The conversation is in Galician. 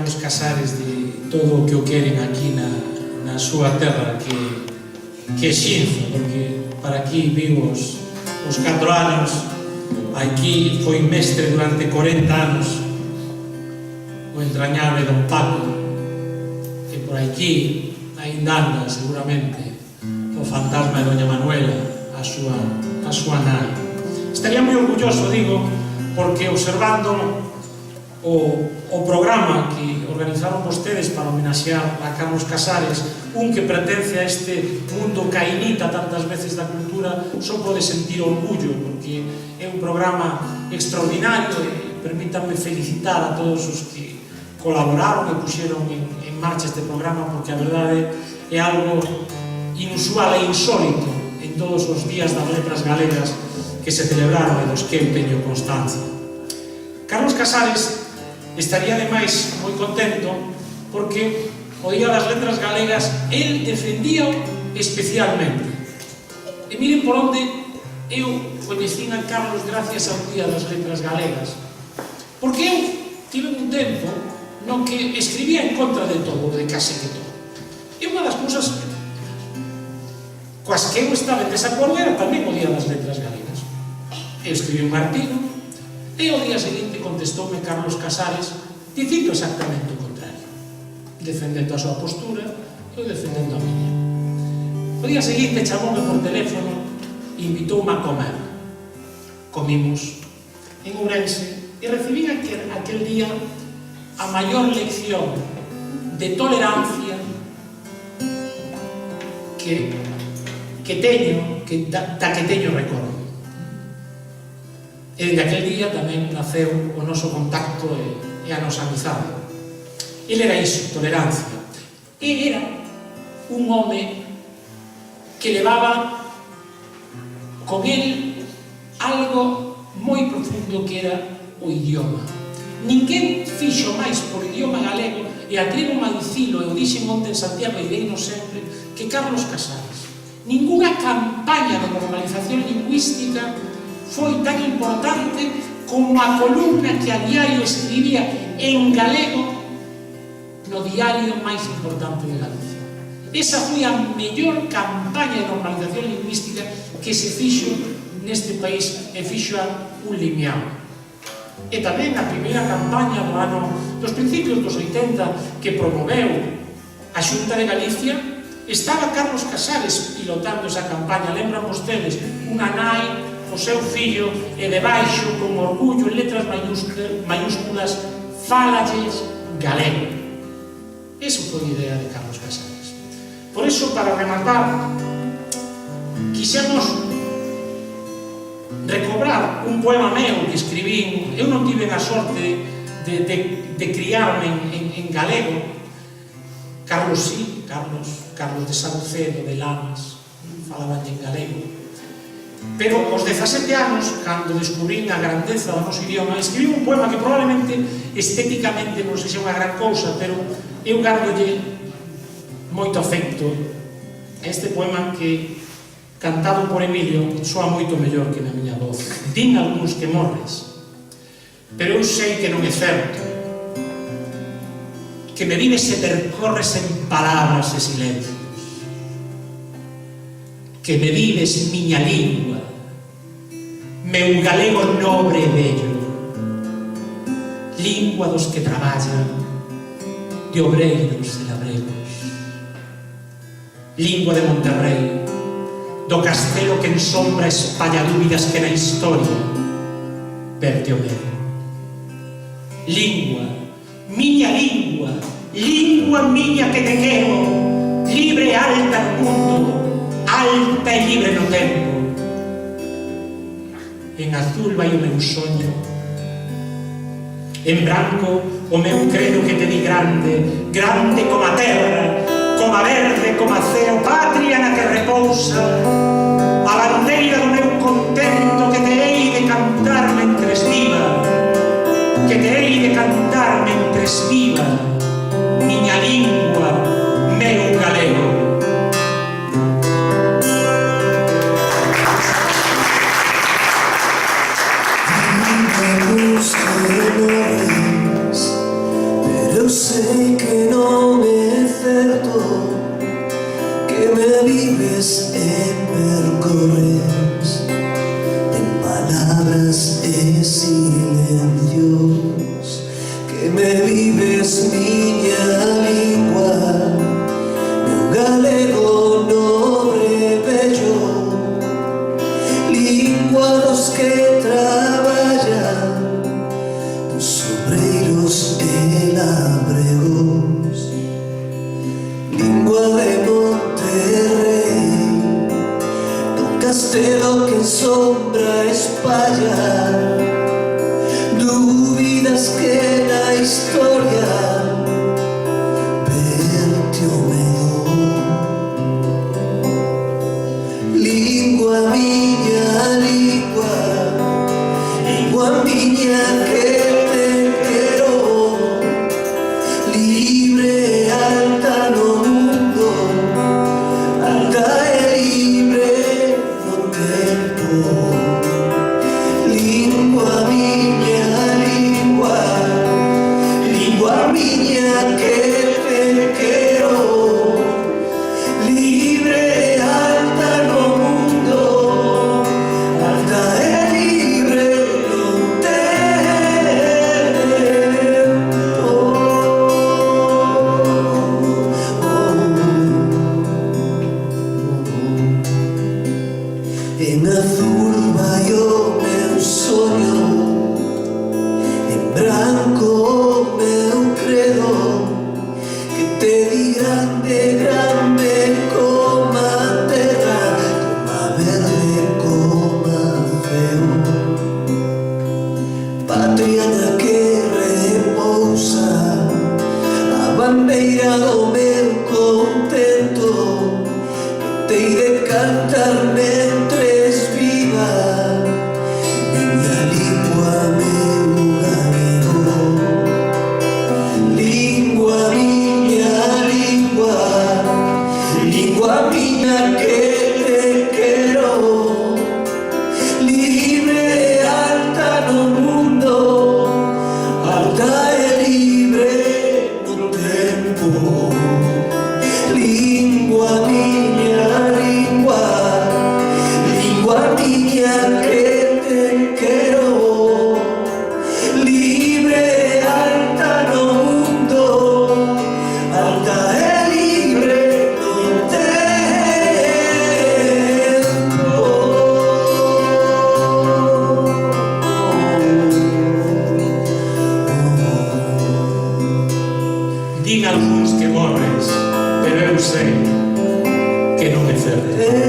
Carlos Casares de todo o que o queren aquí na súa terra, que é Xinzo, porque para aquí vivo os 4 anos, aquí foi mestre durante 40 anos o entrañable Don Paco, que por aquí ainda anda seguramente o fantasma de Doña Manuela, a súa nai. Estaría moi orgulloso, digo, porque observando o programa que organizaron vostedes para homenaxear a Carlos Casares, un que pertence a este mundo cainita tantas veces da cultura, só pode sentir orgullo, porque é un programa extraordinario e permítanme felicitar a todos os que colaboraron e puxeron en marcha este programa, porque a verdade é algo inusual e insólito en todos os días das letras galegas que se celebraron e dos que eu teño constancia. Carlos Casares estaría ademais moi contento porque o Día das Letras Galegas el defendía especialmente. E miren por onde eu coñecín a Carlos gracias ao Día das Letras Galegas, porque eu tive un tempo no que escribía en contra de todo, de case que todo. E unha das cousas coas que eu estaba en desacordo era tamén o Día das Letras Galegas. Eu escribí un artigo e ao día seguinte contestoume Carlos Casares dicindo exactamente o contrario, defendendo a súa postura e eu defendendo a miña. O día seguinte chamoume por teléfono e invitoume a comer. Comimos en Ourense e recibí aquel día a maior lección de tolerancia que teño recordo. E desde aquel día tamén naceu o noso contacto e a nosa amizade. Ele era iso, tolerancia. E era un home que levaba con el algo moi profundo que era o idioma. Ninguén fixo máis por idioma galego, e atrevo a dicilo, e o dixen onte en Santiago e deino sempre, que Carlos Casares. Ninguna campaña de normalización lingüística foi tan importante como a columna que a diario escribía en galego no diario máis importante de Galicia. Esa foi a mellor campaña de normalización lingüística que se fixo neste país, e fixo un limiao. E tamén a primeira campaña dos principios dos 80 que promoveu a Xunta de Galicia, estaba Carlos Casares pilotando esa campaña. Lembran vostedes unha nai, o seu fillo, e debaixo, con orgullo, en letras mayúsculas, fálalles galego. Esa foi a idea de Carlos Casares. Por iso, para rematar, quixemos recobrar un poema meu que escribín. Eu non tive a sorte de criarme en galego. Carlos sí, Carlos de Saucedo, de Lamas, falaban en galego. Pero aos 17 anos, cando descubrín a grandeza do noso idioma, escribí un poema que probablemente estéticamente non sexa unha gran cousa, pero eu gardolle moito afecto. Este poema que, cantado por Emilio, soa moito mellor que na miña voz. Din algúns que morres, pero eu sei que non é certo, que me vives e percorres en palabras e silencios, que me vives miña lingua, meu galego nobre e bello, lingua dos que traballan, de obreiros e labregos, lingua de Monterrey, do castelo que en sombra espalla dúbidas que na historia verte o medo. Lingua, miña lingua, lingua miña que te quero, libre e alta no mundo, alta e libre no tempo. En azul vai o meu soño, en branco o meu credo que te di grande, grande como a terra, como a verde, como a ceo, patria na que repousa, a bandeira do meu contento que te hei de cantar mentres viva, que te hei de cantar mentres viva, miña lingua, meu galego. sei que non é certo, que me vives e percorres en palabras e silencios, que me vives miña lingua, meu galego nobre bello, lingua dos que traballan, dos obreiros e labregos, lingua de Monterrey, do castelo que en sombra espalla dúbidas que na historia verte o medo. Lingua miña, lingua, lingua miña que te quero, libre e alta no mundo, alta e libre no tempo. Lingua miña, lingua, lingua miña que te quero, libre e alta no mundo, alta e libre no tempo. En azul vai o meu soño, en branco o meu credo, que te dirán de grande como a terra, como a verde como a feo. Patria na que repousa a bandeira do meu contento, que te hei de cantar mentres viva miña lingua, meu galego. Lingua miña, lingua, lingua miña que te quero, libre e alta no mundo, alta e libre no tempo. Lingua miña, lingua, lingua miña que te quero, libre e alta no mundo, alta e libre no tempo. Din algúns que morres, pero eu sei que non é certo.